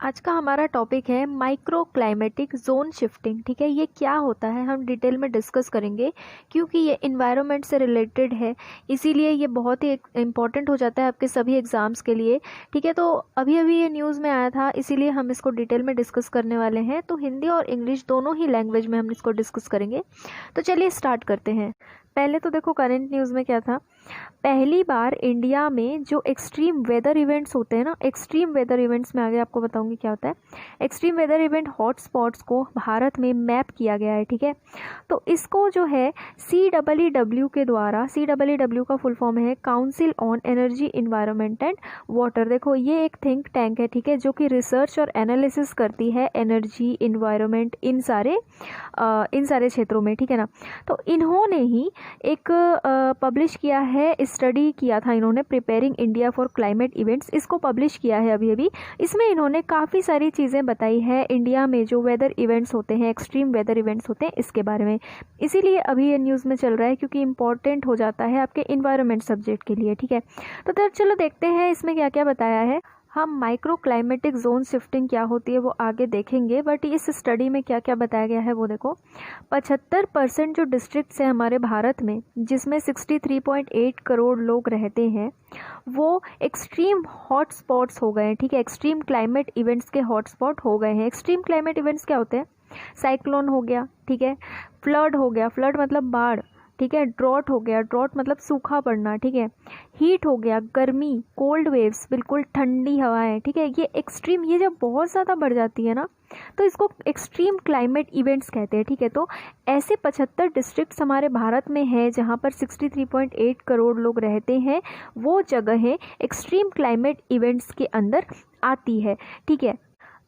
आज का हमारा टॉपिक है माइक्रो क्लाइमेटिक जोन शिफ्टिंग। ठीक है, ये क्या होता है हम डिटेल में डिस्कस करेंगे क्योंकि ये इन्वायरमेंट से रिलेटेड है, इसीलिए ये बहुत ही इम्पॉर्टेंट हो जाता है आपके सभी एग्ज़ाम्स के लिए। ठीक है, तो अभी अभी ये न्यूज़ में आया था, इसीलिए हम इसको डिटेल में डिस्कस करने वाले हैं। तो हिंदी और इंग्लिश दोनों ही लैंग्वेज में हम इसको डिस्कस करेंगे। तो चलिए स्टार्ट करते हैं। पहले तो देखो करंट न्यूज़ में क्या था। पहली बार इंडिया में जो एक्सट्रीम वेदर इवेंट्स होते हैं ना, एक्सट्रीम वेदर इवेंट्स में आगे आपको बताऊंगी क्या होता है। एक्सट्रीम वेदर इवेंट हॉटस्पॉट्स को भारत में मैप किया गया है। ठीक है, तो इसको जो है CEEW के द्वारा, CEEW का फुल फॉर्म है council on energy environment and water. देखो ये एक थिंक टैंक है, ठीक है, जो कि रिसर्च और एनालिसिस करती है एनर्जी, इन्वायरमेंट, इन सारे क्षेत्रों में। ठीक है ना, तो इन्होंने ही एक पब्लिश किया है, स्टडी किया था इन्होंने, preparing India for climate events, इसको पब्लिश किया है अभी अभी। इसमें इन्होंने काफ़ी सारी चीज़ें बताई है इंडिया में जो वेदर इवेंट्स होते हैं, एक्सट्रीम वेदर इवेंट्स होते हैं, इसके बारे में। इसीलिए अभी ये न्यूज़ में चल रहा है क्योंकि इंपॉर्टेंट हो जाता है आपके इन्वायरमेंट सब्जेक्ट के लिए। ठीक है, तो चलो देखते हैं इसमें क्या क्या बताया है। हम माइक्रो क्लाइमेटिक जोन शिफ्टिंग क्या होती है वो आगे देखेंगे, बट इस स्टडी में क्या क्या बताया गया है वो देखो। 75% जो डिस्ट्रिक्ट्स हैं हमारे भारत में, जिसमें 63.8 करोड़ लोग रहते हैं, वो एक्सट्रीम हॉट स्पॉट्स हो गए हैं। ठीक है, एक्सट्रीम क्लाइमेट इवेंट्स के हॉट स्पॉट हो गए हैं। एक्सट्रीम क्लाइमेट इवेंट्स क्या होते हैं? साइक्लोन हो गया, ठीक है, फ्लड हो गया, फ्लड मतलब बाढ़, ठीक है, ड्रॉट हो गया, ड्रॉट मतलब सूखा पड़ना, ठीक है, हीट हो गया, गर्मी, कोल्ड वेव्स, बिल्कुल ठंडी हवाएं। ठीक है, ये एक्सट्रीम, ये जब बहुत ज़्यादा बढ़ जाती है ना, तो इसको एक्सट्रीम क्लाइमेट इवेंट्स कहते हैं। ठीक है, तो ऐसे 75 डिस्ट्रिक्ट्स हमारे भारत में हैं जहाँ पर 63.8 करोड़ लोग रहते हैं। वो जगहें एक्सट्रीम क्लाइमेट इवेंट्स के अंदर आती है। ठीक है,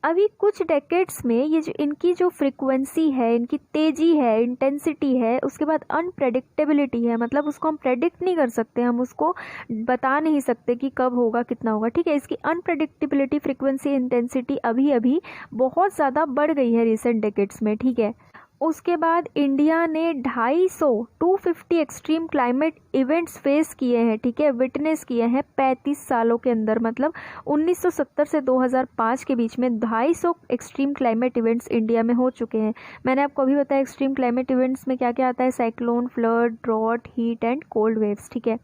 अभी कुछ डेकेड्स में ये जो इनकी जो फ्रीक्वेंसी है, इनकी तेज़ी है, इंटेंसिटी है, उसके बाद अनप्रेडिक्टेबिलिटी है, मतलब उसको हम प्रेडिक्ट नहीं कर सकते, हम उसको बता नहीं सकते कि कब होगा, कितना होगा। ठीक है, इसकी अनप्रेडिक्टेबिलिटी, फ्रीक्वेंसी, इंटेंसिटी अभी अभी बहुत ज़्यादा बढ़ गई है रिसेंट डेकेड्स में। ठीक है, उसके बाद इंडिया ने 250 एक्सट्रीम क्लाइमेट इवेंट्स फेस किए हैं। ठीक है, विटनेस किए हैं 35 सालों के अंदर, मतलब 1970 से 2005 के बीच में 250 एक्सट्रीम क्लाइमेट इवेंट्स इंडिया में हो चुके हैं। मैंने आपको अभी बताया एक्सट्रीम क्लाइमेट इवेंट्स में क्या क्या आता है, cyclone, flood, drought, heat and cold waves. ठीक है,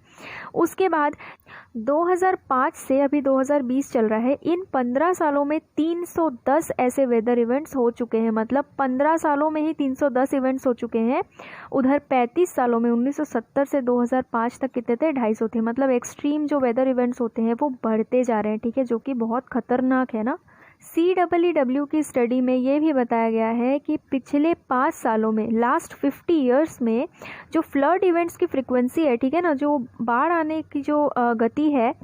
उसके बाद 2005 से अभी 2020 चल रहा है, इन 15 सालों में 310 ऐसे वेदर इवेंट्स हो चुके हैं, मतलब 15 सालों में ही 310 इवेंट्स हो चुके हैं। उधर 35 सालों में 1970 से 2005 तक कितने थे? 250 थे। मतलब एक्सट्रीम जो वेदर इवेंट्स होते हैं वो बढ़ते जा रहे हैं। ठीक है, जो कि बहुत खतरनाक है ना। CEEW की स्टडी में ये भी बताया गया है कि पिछले 5 सालों में, लास्ट 50 ईयर्स में, जो फ्लड इवेंट्स की फ्रिक्वेंसी है, ठीक है ना, जो बाढ़ आने की जो गति है,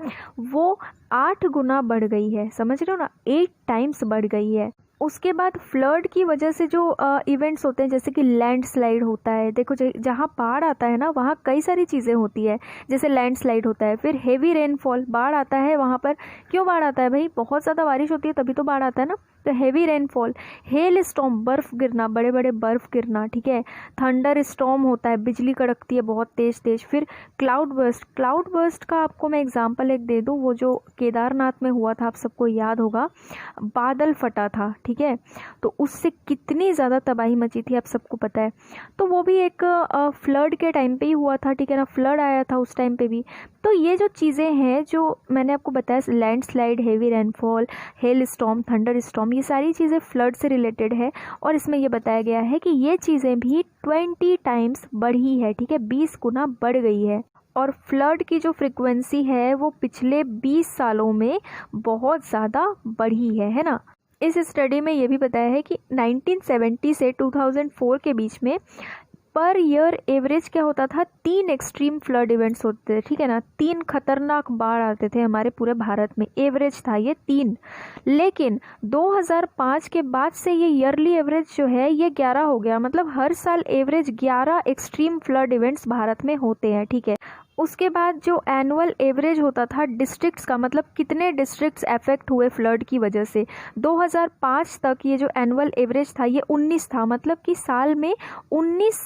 वो 8 गुना बढ़ गई है। समझ रहे हो ना, 8 टाइम्स बढ़ गई है। उसके बाद फ्लड की वजह से जो इवेंट्स होते हैं, जैसे कि लैंडस्लाइड होता है, देखो जहाँ बाढ़ आता है ना, वहाँ कई सारी चीज़ें होती है, जैसे लैंडस्लाइड होता है, फिर हेवी रेनफॉल, बाढ़ आता है वहाँ पर। क्यों बाढ़ आता है भाई? बहुत ज़्यादा बारिश होती है तभी तो बाढ़ आता है ना। तो हेवी रेनफॉल, हेल स्टॉर्म, बर्फ़ गिरना, बड़े बड़े बर्फ़ गिरना। ठीक है, थंडर स्टॉर्म होता है, बिजली कड़कती है बहुत तेज़ तेज़। फिर क्लाउड बर्स्ट, क्लाउड बर्स्ट का आपको मैं एग्जांपल एक दे दूँ, वो जो केदारनाथ में हुआ था, आप सबको याद होगा, बादल फटा था। ठीक है, तो उससे कितनी ज़्यादा तबाही मची थी, आप सबको पता है। तो वो भी एक फ्लड के टाइम पे ही हुआ था। ठीक है ना, फ्लड आया था उस टाइम पे भी। तो ये जो चीज़ें हैं जो मैंने आपको बताया, landslide, heavy rainfall, hello storm, thunder storm, ये सारी चीज़ें फ्लड से रिलेटेड है। और इसमें ये बताया गया है कि ये चीज़ें भी 20 टाइम्स बढ़ी है। ठीक है, 20 गुना बढ़ गई है। और फ्लड की जो फ्रिक्वेंसी है वो पिछले 20 सालों में बहुत ज़्यादा बढ़ी है ना। इस स्टडी में ये भी बताया है कि 1970 से 2004 के बीच में पर ईयर एवरेज क्या होता था, 3 एक्सट्रीम फ्लड इवेंट्स होते थे। ठीक है ना, 3 खतरनाक बाढ़ आते थे हमारे पूरे भारत में, एवरेज था ये 3। लेकिन 2005 के बाद से ये ईयरली एवरेज जो है ये 11 हो गया, मतलब हर साल average 11 extreme flood events Bharat में होते हैं। ठीक है, उसके बाद जो एनुअल एवरेज होता था डिस्ट्रिक्ट्स का, मतलब कितने डिस्ट्रिक्ट्स अफेक्ट हुए फ्लड की वजह से, 2005 तक ये जो एनुअल एवरेज था ये 19 था। मतलब कि साल में 19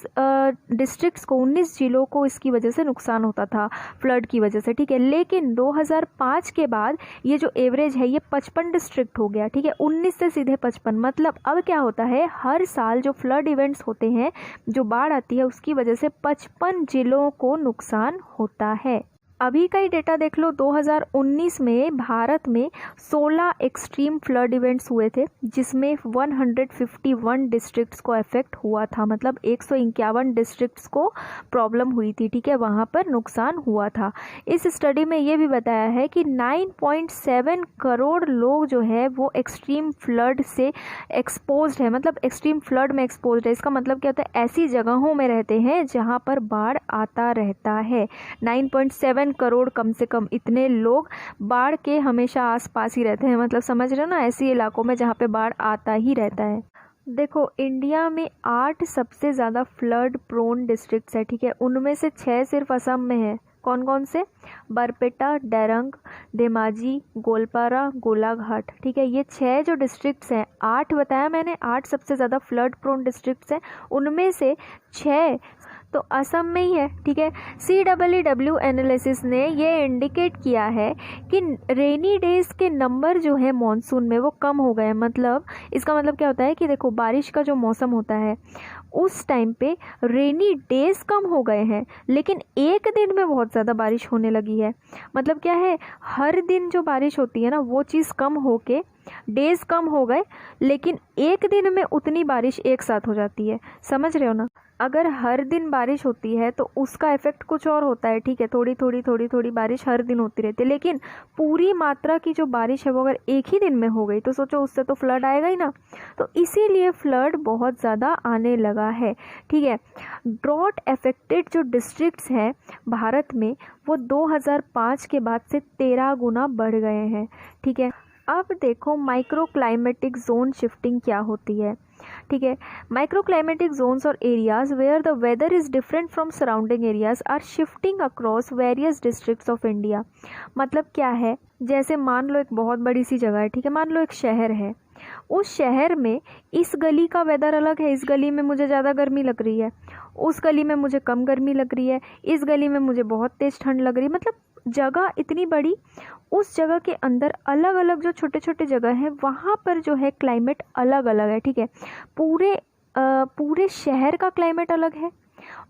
डिस्ट्रिक्ट्स को, 19 जिलों को इसकी वजह से नुकसान होता था फ्लड की वजह से, ठीक है। लेकिन 2005 के बाद ये जो एवरेज है ये 55 डिस्ट्रिक्ट हो गया, ठीक है, 19 से सीधे 55। मतलब अब क्या होता है, हर साल जो फ्लड इवेंट्स होते हैं, जो बाढ़ आती है, उसकी वजह से 55 जिलों को नुकसान होता है। अभी का ही डेटा देख लो, 2019 में भारत में 16 एक्सट्रीम फ्लड इवेंट्स हुए थे, जिसमें 151 डिस्ट्रिक्ट्स को अफेक्ट हुआ था। मतलब 151 डिस्ट्रिक्ट्स को प्रॉब्लम हुई थी, ठीक है, वहाँ पर नुकसान हुआ था। इस स्टडी में ये भी बताया है कि 9.7 करोड़ लोग जो है वो एक्सट्रीम फ्लड से एक्सपोज्ड है, मतलब एक्सट्रीम फ्लड में एक्सपोज्ड है। इसका मतलब क्या होता है, ऐसी जगहों में रहते हैं जहाँ पर बाढ़ आता रहता है। 9.7 करोड़ कम से कम इतने लोग बाढ़ के हमेशा आसपास ही रहते हैं। मतलब समझ रहे हो ना, ऐसे इलाकों में जहाँ पे बाढ़ आता ही रहता है। देखो, इंडिया में 8 सबसे ज़्यादा फ्लड प्रोन डिस्ट्रिक्ट्स है, ठीक है, उनमें से 6 सिर्फ असम में है। कौन कौन से? बरपेटा, डेरंग, धेमाजी, गोलपारा, गोलाघाट, ठीक है, ये 6 जो डिस्ट्रिक्ट्स हैं, 8 बताया मैंने, 8 सबसे ज़्यादा फ्लड प्रोन डिस्ट्रिक्ट्स हैं, उनमें से 6 तो असम में ही है, ठीक है। CEEW एनालिसिस ने ये इंडिकेट किया है कि रेनी डेज के नंबर जो है मॉनसून में वो कम हो गए हैं। मतलब इसका मतलब क्या होता है कि देखो, बारिश का जो मौसम होता है उस टाइम पे रेनी डेज कम हो गए हैं, लेकिन एक दिन में बहुत ज़्यादा बारिश होने लगी है। मतलब क्या है, हर दिन जो बारिश होती है ना, वो चीज़ कम होके डेज कम हो गए, लेकिन एक दिन में उतनी बारिश एक साथ हो जाती है। समझ रहे हो ना? अगर हर दिन बारिश होती है तो उसका इफेक्ट कुछ और होता है, ठीक है, थोड़ी थोड़ी बारिश हर दिन होती रहती है, लेकिन पूरी मात्रा की जो बारिश है वो अगर एक ही दिन में हो गई तो सोचो, उससे तो फ्लड आएगा ही ना। तो इसीलिए फ्लड बहुत ज़्यादा आने लगा है, ठीक है। ड्रॉट अफेक्टेड जो डिस्ट्रिक्ट्स हैं भारत में, वो 2005 के बाद से 13 गुना बढ़ गए हैं, ठीक है। अब देखो, माइक्रो क्लाइमेटिक जोन शिफ्टिंग क्या होती है, ठीक है। माइक्रो क्लाइमेटिक जोन्स और areas where the weather is different from surrounding areas are shifting across various districts of India. मतलब क्या है, जैसे मान लो एक बहुत बड़ी सी जगह है, ठीक है, मान लो एक शहर है, उस शहर में इस गली का वेदर अलग है, इस गली में मुझे ज़्यादा गर्मी लग रही है, उस गली में मुझे कम गर्मी लग रही है, इस गली में मुझे बहुत तेज़ ठंड लग रही है। मतलब जगह इतनी बड़ी, उस जगह के अंदर अलग अलग जो छोटे छोटे जगह हैं वहाँ पर जो है क्लाइमेट अलग अलग है, ठीक है। पूरे शहर का क्लाइमेट अलग है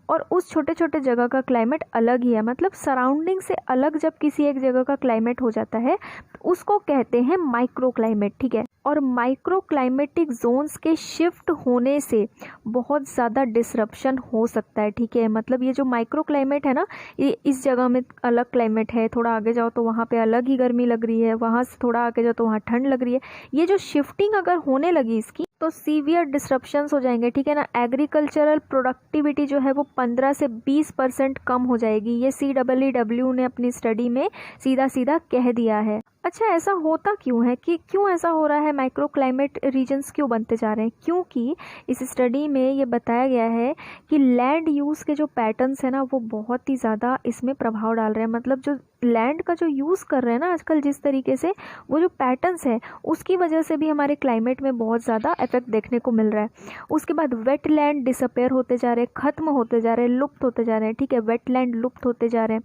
और उस छोटे छोटे जगह का क्लाइमेट अलग ही है। मतलब सराउंडिंग से अलग जब किसी एक जगह का क्लाइमेट हो जाता है तो उसको कहते हैं माइक्रो क्लाइमेट, ठीक है। और माइक्रो क्लाइमेटिक जोन्स के शिफ्ट होने से बहुत ज़्यादा डिसरप्शन हो सकता है, ठीक है। मतलब ये जो माइक्रो क्लाइमेट है ना, ये इस जगह में अलग क्लाइमेट है, थोड़ा आगे जाओ तो वहाँ पे अलग ही गर्मी लग रही है, वहाँ से थोड़ा आगे जाओ तो वहाँ ठंड लग रही है। ये जो शिफ्टिंग अगर होने लगी इसकी, तो सीवियर डिसरप्शंस हो जाएंगे, ठीक है ना। एग्रीकल्चरल प्रोडक्टिविटी जो है वो 15 से 20% कम हो जाएगी। ये CEEW ने अपनी स्टडी में सीधा सीधा कह दिया है। अच्छा, ऐसा होता क्यों है, कि क्यों ऐसा हो रहा है, माइक्रो क्लाइमेट रीजन्स क्यों बनते जा रहे हैं? क्योंकि इस स्टडी में ये बताया गया है कि लैंड यूज़ के जो पैटर्न्स है ना, वो बहुत ही ज़्यादा इसमें प्रभाव डाल रहे हैं। मतलब जो लैंड का जो यूज़ कर रहे हैं ना आजकल जिस तरीके से, वो जो पैटर्न्स है उसकी वजह से भी हमारे क्लाइमेट में बहुत ज़्यादा इफेक्ट देखने को मिल रहा है। उसके बाद वेट लैंड डिसअपेयर होते जा रहे हैं, ख़त्म होते जा रहे हैं, लुप्त होते जा रहे हैं, ठीक है। वेट लैंड लुप्त होते जा रहे हैं,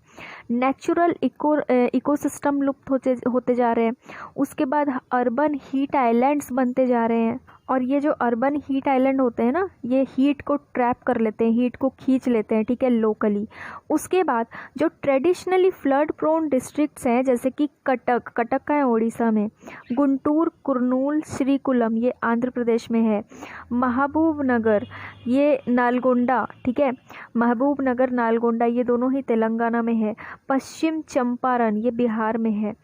नेचुरल इकोसिस्टम लुप्त होते जा रहे हैं। उसके बाद अर्बन हीट आइलैंड्स बनते जा रहे हैं, और ये जो अर्बन हीट आइलैंड होते हैं ना, ये हीट को ट्रैप कर लेते हैं, हीट को खींच लेते हैं, ठीक है, लोकली। उसके बाद जो ट्रेडिशनली फ्लड प्रोन डिस्ट्रिक्ट्स हैं, जैसे कि कटक का है उड़ीसा में, गुंटूर, कुर्नूल, श्रीकुलम ये आंध्र प्रदेश में है, महबूब नगर, ये नालगोंडा, ठीक है, महबूब नगर नालगोंडा ये दोनों ही तेलंगाना में है, पश्चिम चंपारण ये बिहार में है।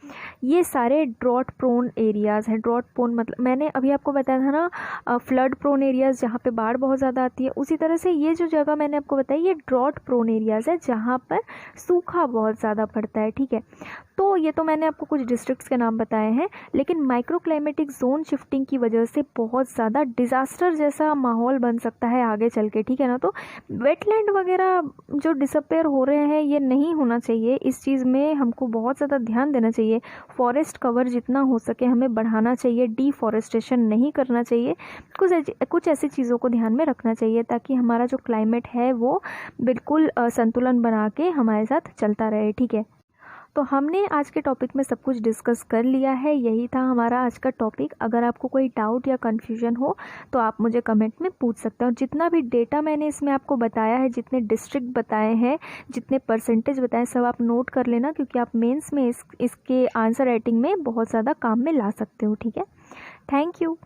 ये सारे ड्रॉट प्रोन एरियाज़ हैं। ड्रॉट प्रोन मतलब मैंने अभी आपको बताया था ना फ्लड प्रोन एरियाज़ जहाँ पे बाढ़ बहुत ज़्यादा आती है। उसी तरह से ये जो जगह मैंने आपको बताई ये ड्रॉट प्रोन एरियाज़ है जहाँ पर सूखा बहुत ज़्यादा पड़ता है, ठीक है। तो ये तो मैंने आपको कुछ डिस्ट्रिक्ट्स के नाम बताए हैं, लेकिन माइक्रो क्लाइमेटिक जोन शिफ्टिंग की वजह से बहुत ज़्यादा डिज़ास्टर जैसा माहौल बन सकता है आगे चल के, ठीक है ना। तो वेटलैंड वगैरह जो डिसअपेयर हो रहे हैं ये नहीं होना चाहिए, इस चीज़ में हमको बहुत ज़्यादा ध्यान देना चाहिए। फॉरेस्ट कवर जितना हो सके हमें बढ़ाना चाहिए, डिफॉरेस्टेशन नहीं करना चाहिए, कुछ ऐसी चीज़ों को ध्यान में रखना चाहिए ताकि हमारा जो क्लाइमेट है वो बिल्कुल संतुलन बना के हमारे साथ चलता रहे, ठीक है। तो हमने आज के टॉपिक में सब कुछ डिस्कस कर लिया है, यही था हमारा आज का टॉपिक। अगर आपको कोई डाउट या कन्फ्यूजन हो तो आप मुझे कमेंट में पूछ सकते हैं। और जितना भी डेटा मैंने इसमें आपको बताया है, जितने डिस्ट्रिक्ट बताए हैं, जितने परसेंटेज बताए, सब आप नोट कर लेना, क्योंकि आप मेंस में इसके आंसर राइटिंग में बहुत ज़्यादा काम में ला सकते हो, ठीक है। Thank you.